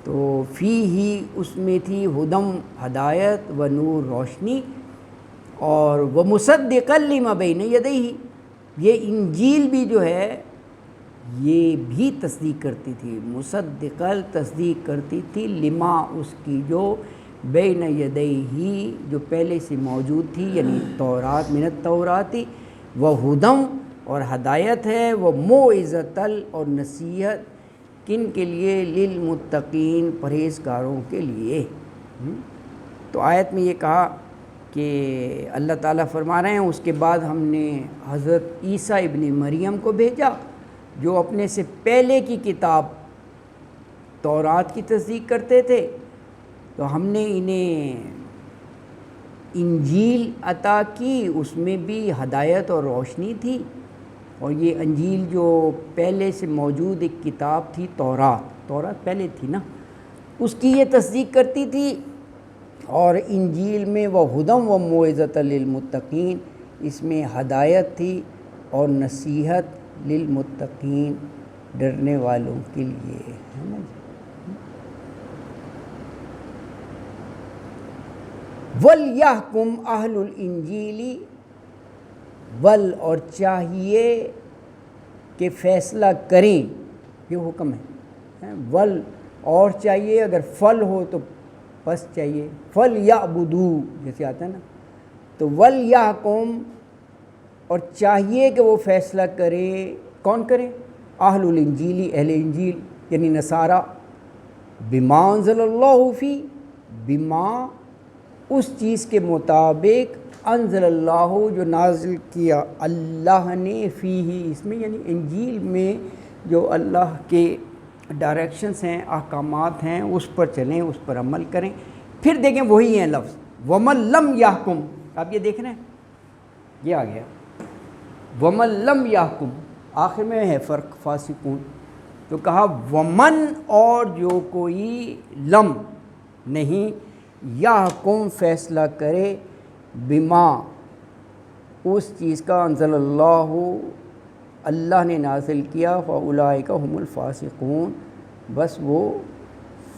تو فی ہی اس میں تھی ہدم ہدایت و نور روشنی، اور وہ مصدقا لما بین یدیہ، یہ انجیل بھی جو ہے یہ بھی تصدیق کرتی تھی، مصدقا تصدیق کرتی تھی، لما اس کی جو بین یدیہ جو پہلے سے موجود تھی، یعنی تورات من التوراتی، وہ ہدم اور ہدایت ہے، وہ موعظۃ اور نصیحت کن کے لیے، للمتقین پرہیزگاروں کے لیے۔ تو آیت میں یہ کہا کہ اللہ تعالیٰ فرما رہے ہیں اس کے بعد ہم نے حضرت عیسیٰ ابن مریم کو بھیجا جو اپنے سے پہلے کی کتاب تورات کی تصدیق کرتے تھے، تو ہم نے انہیں انجیل عطا کی، اس میں بھی ہدایت اور روشنی تھی، اور یہ انجیل جو پہلے سے موجود ایک کتاب تھی تورات پہلے تھی نا، اس کی یہ تصدیق کرتی تھی، اور انجیل میں وہ ہدم و موعظۃ للمتقین، اس میں ہدایت تھی اور نصیحت للمتقین، ڈرنے والوں کے لیے، ہے نا۔ وَلْيَحْكُمْ أَهْلُ الْإِنْجِيلِ، ول اور چاہیے کہ فیصلہ کریں، یہ حکم ہے، ول اور چاہیے، اگر فل ہو تو پس چاہیے، فل یعبدو جیسے آتا ہے نا، تو ول یحکم اور چاہیے کہ وہ فیصلہ کرے، کون کرے؟ اہل الانجیل، اہل انجیل یعنی نصارہ، بما انزل اللہ فی، بما اس چیز کے مطابق، انزل اللہ جو نازل کیا اللہ نے، فی ہی اس میں یعنی انجیل میں جو اللہ کے ڈائریکشنز ہیں، احکامات ہیں، اس پر چلیں، اس پر عمل کریں۔ پھر دیکھیں وہی ہیں لفظ وَمَن لَّمْ يَحْكُمْ، اب یہ دیکھ رہے ہیں یہ آ گیا وَمَن لَّمْ يَحْكُمْ، آخر میں ہے فرق فاسقون، تو کہا ومن اور جو کوئی لم نہیں یحکم فیصلہ کرے، بما اس چیز کا، انزل اللہ اللہ نے نازل کیا، فاولئک هم الفاسقون، بس وہ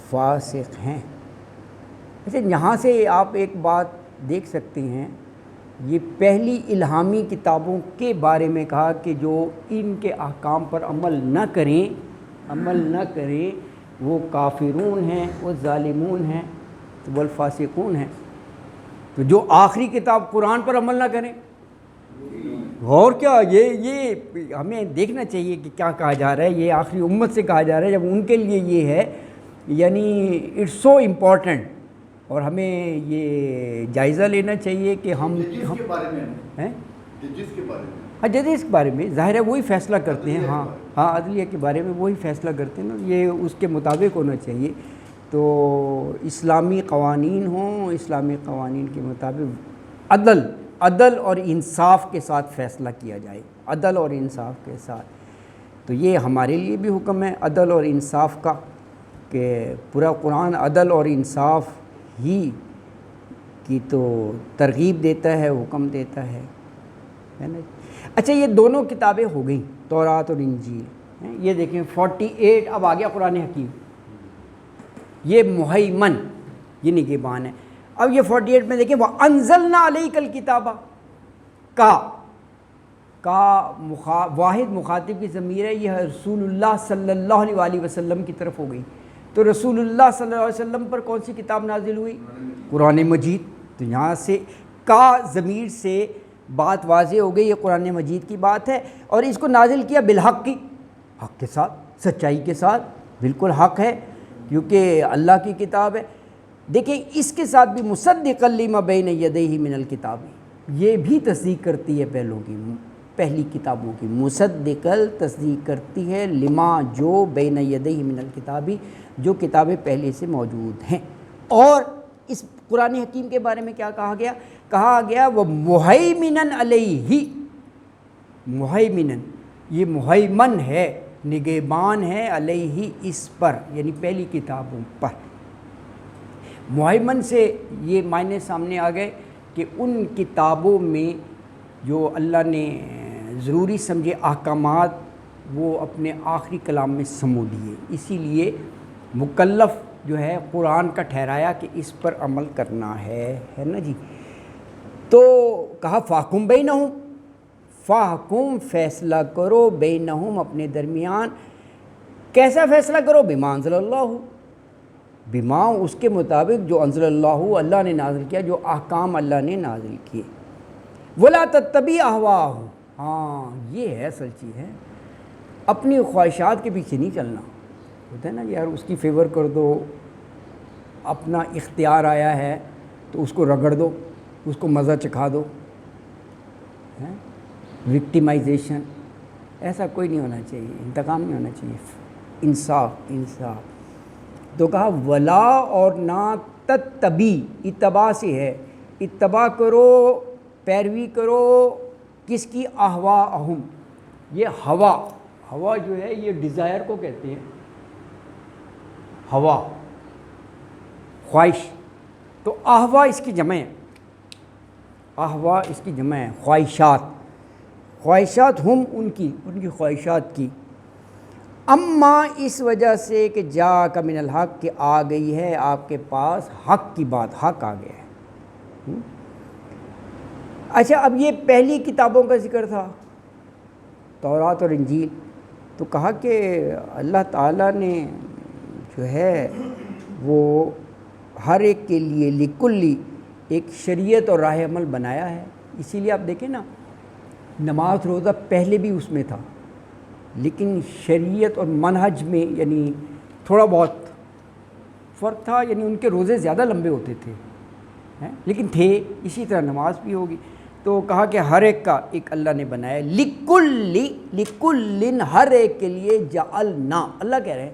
فاسق ہیں۔ اچھا یہاں سے آپ ایک بات دیکھ سکتے ہیں، یہ پہلی الہامی کتابوں کے بارے میں کہا کہ جو ان کے احکام پر عمل نہ کریں وہ کافرون ہیں، وہ ظالمون ہیں، والفاسقون ہیں۔ تو جو آخری کتاب قرآن پر عمل نہ کریں، غور کیا، یہ ہمیں دیکھنا چاہیے کہ کیا کہا جا رہا ہے، یہ آخری امت سے کہا جا رہا ہے، جب ان کے لیے یہ ہے، یعنی اٹس سو امپورٹنٹ، اور ہمیں یہ جائزہ لینا چاہیے کہ ہم جس کے بارے میں ہاں جدیس کے بارے میں ظاہر ہے وہی فیصلہ کرتے ہیں، ہاں عدلیہ کے بارے میں وہی فیصلہ کرتے ہیں نا، یہ اس کے مطابق ہونا چاہیے۔ تو اسلامی قوانین ہوں، اسلامی قوانین کے مطابق عدل اور انصاف کے ساتھ فیصلہ کیا جائے، عدل اور انصاف کے ساتھ۔ تو یہ ہمارے لیے بھی حکم ہے عدل اور انصاف کا، کہ پورا قرآن عدل اور انصاف ہی کی تو ترغیب دیتا ہے، حکم دیتا ہے نا۔ اچھا یہ دونوں کتابیں ہو گئیں، تورات اور انجیل۔ یہ دیکھیں 48 اب آ گیا قرآن حکیم، یہ مہیمن یہ نگہبان ہے۔ اب یہ 48 میں دیکھیں وَأَنزَلْنَا عَلَيْكَ الْكِتَابَ، کا واحد مخاطب کی ضمیر ہے، یہ رسول اللہ صلی اللہ علیہ وسلم کی طرف ہو گئی۔ تو رسول اللہ صلی اللہ علیہ وسلم پر کون سی کتاب نازل ہوئی؟ قرآن مجید۔ تو یہاں سے کا ضمیر سے بات واضح ہو گئی، یہ قرآن مجید کی بات ہے، اور اس کو نازل کیا بالحق کی، حق کے ساتھ، سچائی کے ساتھ، بالکل حق ہے کیونکہ اللہ کی کتاب ہے۔ دیکھیں اس کے ساتھ بھی مصدقا لما بین یدیہ من الکتاب، یہ بھی تصدیق کرتی ہے پہلی کتابوں کی، مصدقل تصدیق کرتی ہے لما جو بین یدیہ من الکتابی، جو کتابیں پہلے سے موجود ہیں۔ اور اس قرآن حکیم کے بارے میں کیا کہا گیا؟ کہا گیا وہ مہیمنن علیہ، مہیمنن یہ مہیمن ہے، نگہبان ہے، علیہ اس پر، یعنی پہلی کتابوں پر۔ مہیمن سے یہ معنی سامنے آ گئے کہ ان کتابوں میں جو اللہ نے ضروری سمجھے احکامات وہ اپنے آخری کلام میں سمو لیے، اسی لیے مکلف جو ہے قرآن کا ٹھہرایا کہ اس پر عمل کرنا ہے نا جی. تو کہا فاحکم بینہم، فاحکم فیصلہ کرو بینہم اپنے درمیان. کیسا فیصلہ کرو؟ بما انزل اللہ، بما اس کے مطابق جو انزل اللہ اللہ نے نازل کیا، جو احکام اللہ نے نازل کیے. ولا تتبع اہواءہم، ہاں یہ ہے اصل چیز ہے، اپنی خواہشات کے پیچھے نہیں چلنا. ہوتا ہے نا یار اس کی فیور کر دو، اپنا اختیار آیا ہے تو اس کو رگڑ دو، اس کو مزہ چکھا دو. وکٹیمائزیشن ایسا کوئی نہیں ہونا چاہیے، انتقام نہیں ہونا چاہیے، انصاف. تو کہا ولا اور نہ تتبی، اتباع سے ہے، اتباع کرو، پیروی کرو کس کی؟ اہواءہم. یہ ہوا جو ہے یہ ڈیزائر کو کہتے ہیں، ہوا خواہش. تو اہوا اس کی جمع ہے، اہوا اس کی جمع ہے خواہشات ہم ان کی خواہشات کی. اما اس وجہ سے کہ جا کا من الحق، کہ آ گئی ہے آپ کے پاس حق کی بات، حق آ گیا ہے. اچھا اب یہ پہلی کتابوں کا ذکر تھا، تورات اور انجیل. تو کہا کہ اللہ تعالیٰ نے جو ہے وہ ہر ایک کے لیے لکلی ایک شریعت اور راہ عمل بنایا ہے. اسی لیے آپ دیکھیں نا نماز روزہ پہلے بھی اس میں تھا، لیکن شریعت اور منہج میں یعنی تھوڑا بہت فرق تھا، یعنی ان کے روزے زیادہ لمبے ہوتے تھے لیکن تھے. اسی طرح نماز بھی ہوگی. تو کہا کہ ہر ایک کا ایک اللہ نے بنایا، لکل ہر ایک کے لیے، جعلنا اللہ کہہ رہے ہیں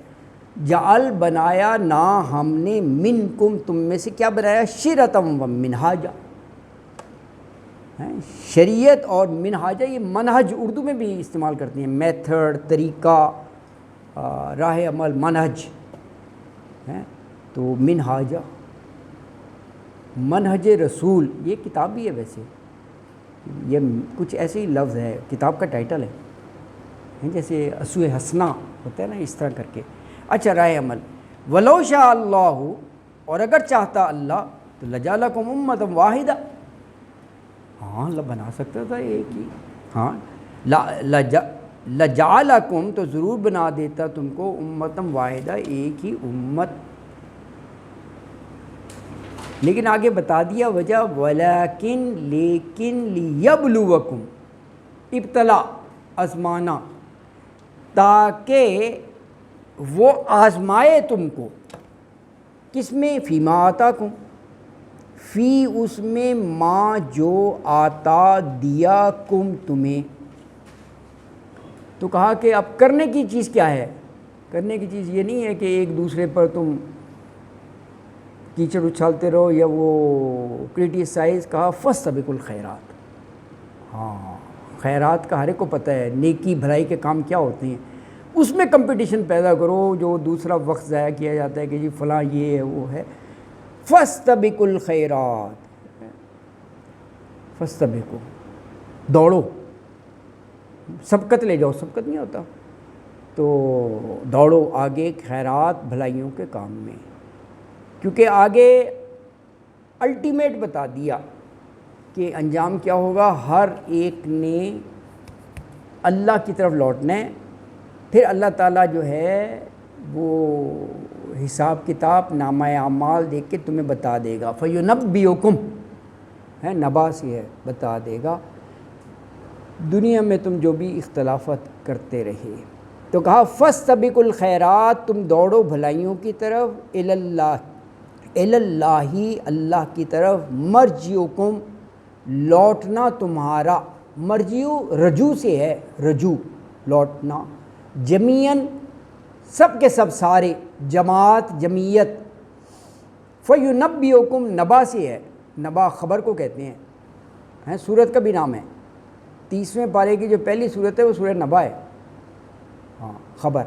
جعل بنایا نا ہم نے، منکم تم میں سے کیا بنایا؟ شرعۃ و منہاجا، شریعت اور منہاجا. یہ منہج اردو میں بھی استعمال کرتے ہیں، میتھڈ، طریقہ، راہ عمل، منہج. تو منہاجا، منہج رسول یہ کتاب بھی ہے، ویسے یہ کچھ ایسے ہی لفظ ہے، کتاب کا ٹائٹل ہے، جیسے اسوہ حسنہ ہوتا ہے نا، اس طرح کر کے. اچھا راہ عمل، ولو شاء اللہ، اور اگر چاہتا اللہ تو لجعلکم امۃ واحدہ، ہاں اللہ بنا سکتا تھا ایک ہی، ہاں لجعلکم تو ضرور بنا دیتا تم کو امۃ واحدہ، ایک ہی امت. لیکن آگے بتا دیا وجہ، لیکن لیبلوکم، ابتلا آزمانا، تاکہ وہ آزمائے تم کو. کس میں؟ فیما آتاکم، فی اس میں، ما جو آتا دیا کم تمہیں. تو کہا کہ اب کرنے کی چیز کیا ہے؟ کرنے کی چیز یہ نہیں ہے کہ ایک دوسرے پر تم کیچڑ اچھالتے رہو یا وہ کرٹیسائز. کہا فاستبقوا الخیرات، ہاں خیرات کا ہر ایک کو پتہ ہے، نیکی بھلائی کے کام کیا ہوتے ہیں، اس میں کمپٹیشن پیدا کرو. جو دوسرا وقت ضائع کیا جاتا ہے کہ جی فلاں یہ ہے وہ ہے، فاستبقوا الخیرات، فاستبقوا دوڑو، سبقت لے جاؤ، سبقت نہیں ہوتا، تو دوڑو آگے خیرات بھلائیوں کے کام میں. کیونکہ آگے الٹیمیٹ بتا دیا کہ انجام کیا ہوگا، ہر ایک نے اللہ کی طرف لوٹنا ہے. پھر اللہ تعالیٰ جو ہے وہ حساب کتاب، نامہ اعمال دیکھ کے تمہیں بتا دے گا. فَيُنَبِّئُكُمْ ہے، نبا سے ہے، بتا دے گا دنیا میں تم جو بھی اختلافات کرتے رہے. تو کہا فاستبقوا الخیرات، تم دوڑو بھلائیوں کی طرف، اللہ اللہ کی طرف، مرجعکم لوٹنا تمہارا، مرجیو رجوع سے ہے، رجوع لوٹنا، جمیعاً سب کے سب، سارے، جماعت، جمعیت. فَيُنَبِّئُكُمْ نبا سے ہے، نبا خبر کو کہتے ہیں، سورت کا بھی نام ہے. 30ویں پارے کی جو پہلی سورت ہے وہ سورہ نبا ہے، ہاں خبر.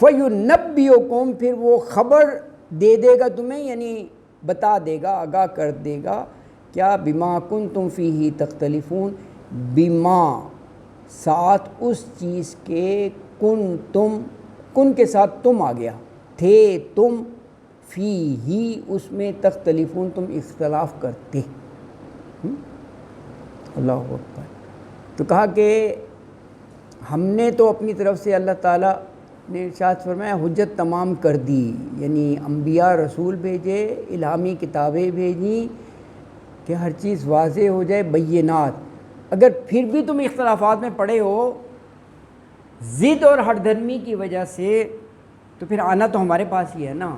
فَيُنَبِّئُكُمْ پھر وہ خبر دے دے گا تمہیں، یعنی بتا دے گا، آگاہ کر دے گا، کیا؟ بما کنتم فیہ تختلفون، بما ساتھ اس چیز کے، کن کے ساتھ تم آ گیا، تھے تم فی ہی اس میں تختلفون تم اختلاف کرتے. اللہ اکبر. تو کہا کہ ہم نے تو اپنی طرف سے اللہ تعالیٰ نے ارشاد فرمایا حجت تمام کر دی، یعنی انبیاء رسول بھیجے، الہامی کتابیں بھیجیں کہ ہر چیز واضح ہو جائے، بینات. اگر پھر بھی تم اختلافات میں پڑے ہو ضد اور ہٹ دھرمی کی وجہ سے، تو پھر آنا تو ہمارے پاس ہی ہے نا،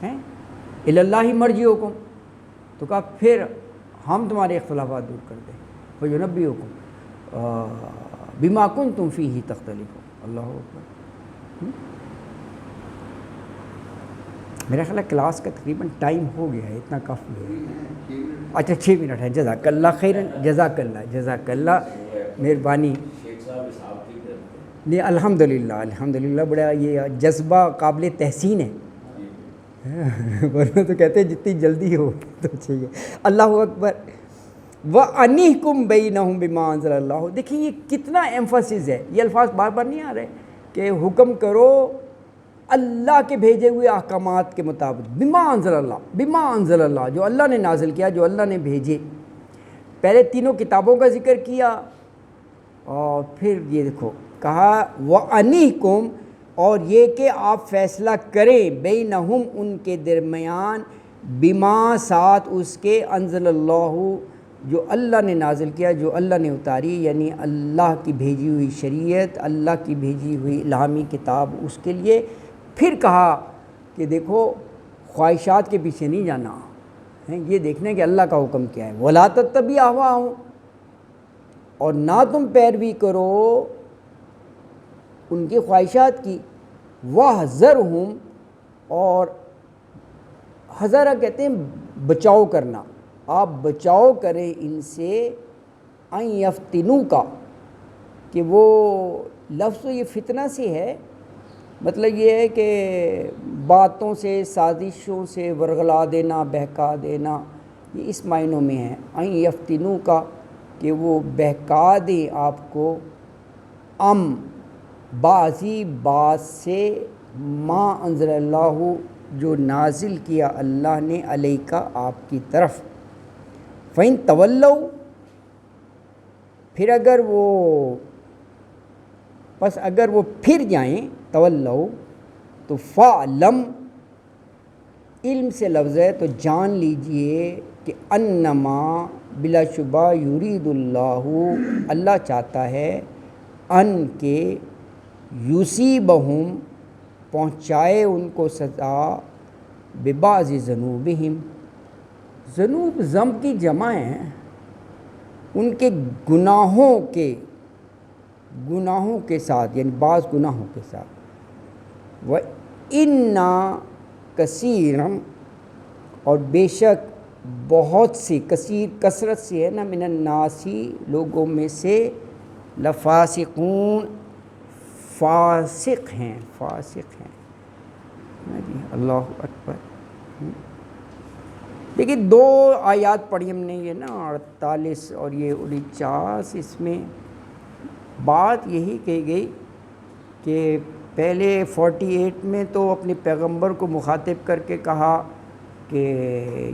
الی اللہ مرجعکم. تو کہا پھر ہم تمہارے اختلافات دور کر دیں. وَيُنَبِّئُكُم بِمَا كُنتُمْ فِيهِ تَخْتَلِفُونَ. اللہ اکبر. میرا خیال ہے کلاس کا تقریباً ٹائم ہو گیا ہے، اتنا کافی ہے. اچھا 6 منٹ ہے. جزاک اللہ خیراً. جزاک اللہ، جزاک اللہ، مہربانی. نہیں الحمدللہ بڑا یہ جذبہ قابل تحسین ہے، ورنہ تو کہتے ہیں جتنی جلدی ہو تو چاہیے. اللہ اکبر. وَأَنِحْكُمْ بَيْنَهُمْ بِمَا أَنزَلَ اللَّهُ. دیکھیں یہ کتنا ایمفسس ہے، یہ الفاظ بار بار نہیں آ رہے کہ حکم کرو اللہ کے بھیجے ہوئے احکامات کے مطابق. بما انزل اللہ، بما انزل اللہ، جو اللہ نے نازل کیا، جو اللہ نے بھیجے. پہلے تینوں کتابوں کا ذکر کیا اور پھر یہ دیکھو کہا وَأَنِحْكُمْ، اور یہ کہ آپ فیصلہ کریں بینہم ان کے درمیان، بما ساتھ اس کے، انزل اللہ جو اللہ نے نازل کیا، جو اللہ نے اتاری، یعنی اللہ کی بھیجی ہوئی شریعت، اللہ کی بھیجی ہوئی الہامی کتاب اس کے لیے. پھر کہا کہ دیکھو خواہشات کے پیچھے نہیں جانا ہے، یہ دیکھنا کہ اللہ کا حکم کیا ہے. وَلَا تَتَّبِعْ أَهْوَاءَهُمْ، اور نہ تم پیروی کرو ان کی خواہشات کی. وَاحْذَرْهُمْ، اور حذرہ کہتے ہیں بچاؤ کرنا، آپ بچاؤ کریں ان سے. ان یفتنوکا، کہ وہ لفظ یہ فتنہ سے ہے، مطلب یہ ہے کہ باتوں سے، سازشوں سے ورغلا دینا، بہکا دینا، یہ اس معنوں میں ہے. ان یفتنوکا، کہ وہ بہکا دیں آپ کو، بعضی بات سے، ما انزل اللہ، جو نازل کیا اللہ نے، علیکا آپ کی طرف. فَإِن تَوَلَّوْا، پھر اگر وہ پھر جائیں، تولوا تو فَعْلَمْ، علم سے لفظ ہے تو جان لیجئے کہ انما، بلا شبہ، یرید اللہ، اللہ چاہتا ہے، ان کے یصیبہم، پہنچائے ان کو سزا، ببعض ذنوبہم، ذنوب ذنب کی جمع ہیں، ان کے گناہوں کے ساتھ، یعنی بعض گناہوں کے ساتھ. وَإِنَّا كَثِيرًا، اور بے شک بہت سے، کثیر کثرت سے ہے نا، من الناسی، لوگوں میں سے، لفاسقون، فاسق ہیں. اللہ اکبر. دیکھیے 2 آیات پڑھی ہم نے، یہ نا 48 اور یہ 49، اس میں بات یہی کہی گئی کہ پہلے 48 میں تو اپنے پیغمبر کو مخاطب کر کے کہا کہ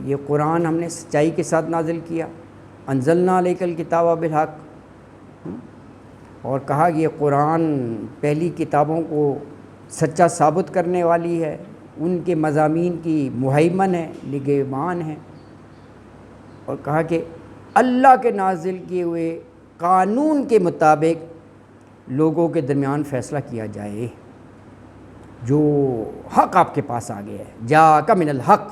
یہ قرآن ہم نے سچائی کے ساتھ نازل کیا، انزلنا علیک الکتاب بالحق، اور کہا کہ یہ قرآن پہلی کتابوں کو سچا ثابت کرنے والی ہے، ان کے مضامین کی مہیمن ہے، نگہبان ہے. اور کہا کہ اللہ کے نازل کیے ہوئے قانون کے مطابق لوگوں کے درمیان فیصلہ کیا جائے، جو حق آپ کے پاس آ گیا ہے، جاءک من الحق.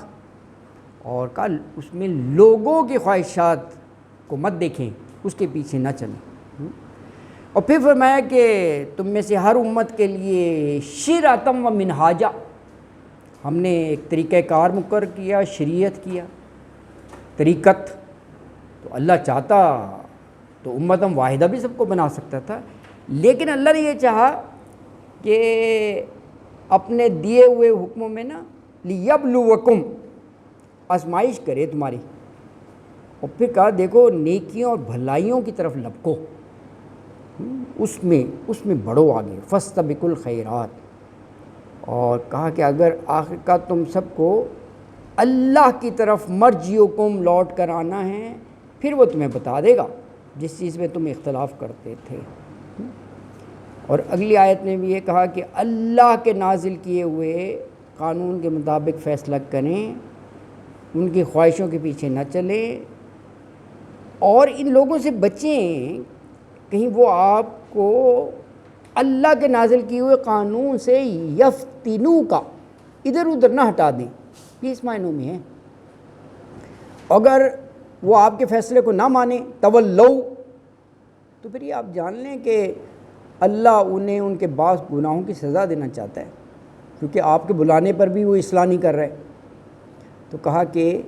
اور کہا اس میں لوگوں کی خواہشات کو مت دیکھیں، اس کے پیچھے نہ چلیں. اور پھر فرمایا کہ تم میں سے ہر امت کے لیے شرعۃ و منہاجا، ہم نے ایک طریقہ کار مقرر کیا، شریعت کیا، طریقت. تو اللہ چاہتا تو امتم واحدہ بھی سب کو بنا سکتا تھا، لیکن اللہ نے یہ چاہا کہ اپنے دیے ہوئے حکموں میں نا لیبلوکم، آزمائش کرے تمہاری. اور پھر کہا دیکھو نیکیوں اور بھلائیوں کی طرف لپکو، اس میں بڑھو آگے، فاستبقوا الخیرات. اور کہا کہ اگر آخر کا تم سب کو اللہ کی طرف مرجعکم لوٹ کر آنا ہے پھر وہ تمہیں بتا دے گا جس چیز میں تم اختلاف کرتے تھے۔ اور اگلی آیت میں بھی یہ کہا کہ اللہ کے نازل کیے ہوئے قانون کے مطابق فیصلہ کریں، ان کی خواہشوں کے پیچھے نہ چلیں، اور ان لوگوں سے بچیں کہیں وہ آپ کو اللہ کے نازل کیے ہوئے قانون سے یفتنو کا ادھر ادھر نہ ہٹا دیں۔ یہ اس معنوں میں ہے، اگر وہ آپ کے فیصلے کو نہ مانیں تولو، تو پھر یہ آپ جان لیں کہ اللہ انہیں ان کے بعض گناہوں کی سزا دینا چاہتا ہے، کیونکہ آپ کے بلانے پر بھی وہ اصلاح نہیں کر رہے۔ تو کہا کہ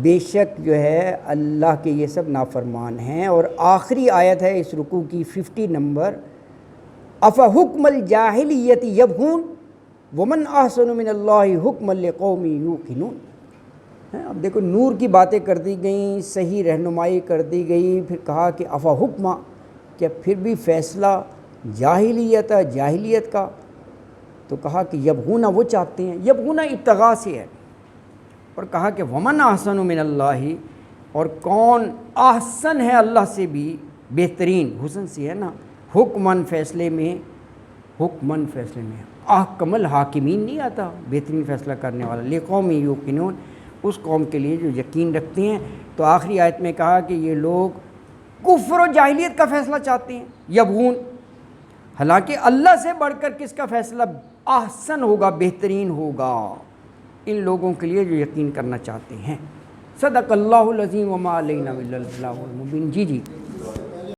بے شک جو ہے اللہ کے یہ سب نافرمان ہیں۔ اور آخری آیت ہے اس رکوع کی 50 نمبر، افحکم الجاہلیت یبغون ومن احسن من اللہ حکما لقوم یوقنون۔ اب دیکھو نور کی باتیں کر دی گئیں، صحیح رہنمائی کر دی گئی، پھر کہا کہ افحکمہ، کہ پھر بھی فیصلہ جاہلیت ہے، جاہلیت کا۔ تو کہا کہ یبغون وہ چاہتے ہیں، یبغون ابتغاء سے ہے، اور کہا کہ ومن احسن من اللہ، اور کون احسن ہے اللہ سے بھی بہترین، حسن سے ہے نا، حکمن فیصلے میں، حکمن فیصلے میں، احکم الحاکمین نہیں آتا بہترین فیصلہ کرنے والا، لقوم یوقنون، اس قوم کے لیے جو یقین رکھتے ہیں۔ تو آخری آیت میں کہا کہ یہ لوگ کفر و جاہلیت کا فیصلہ چاہتے ہیں، یبغون، حالانکہ اللہ سے بڑھ کر کس کا فیصلہ احسن ہوگا، بہترین ہوگا، ان لوگوں کے لیے جو یقین کرنا چاہتے ہیں۔ صدق اللہ العظیم وما علینا الا البلاغ المبین۔ جی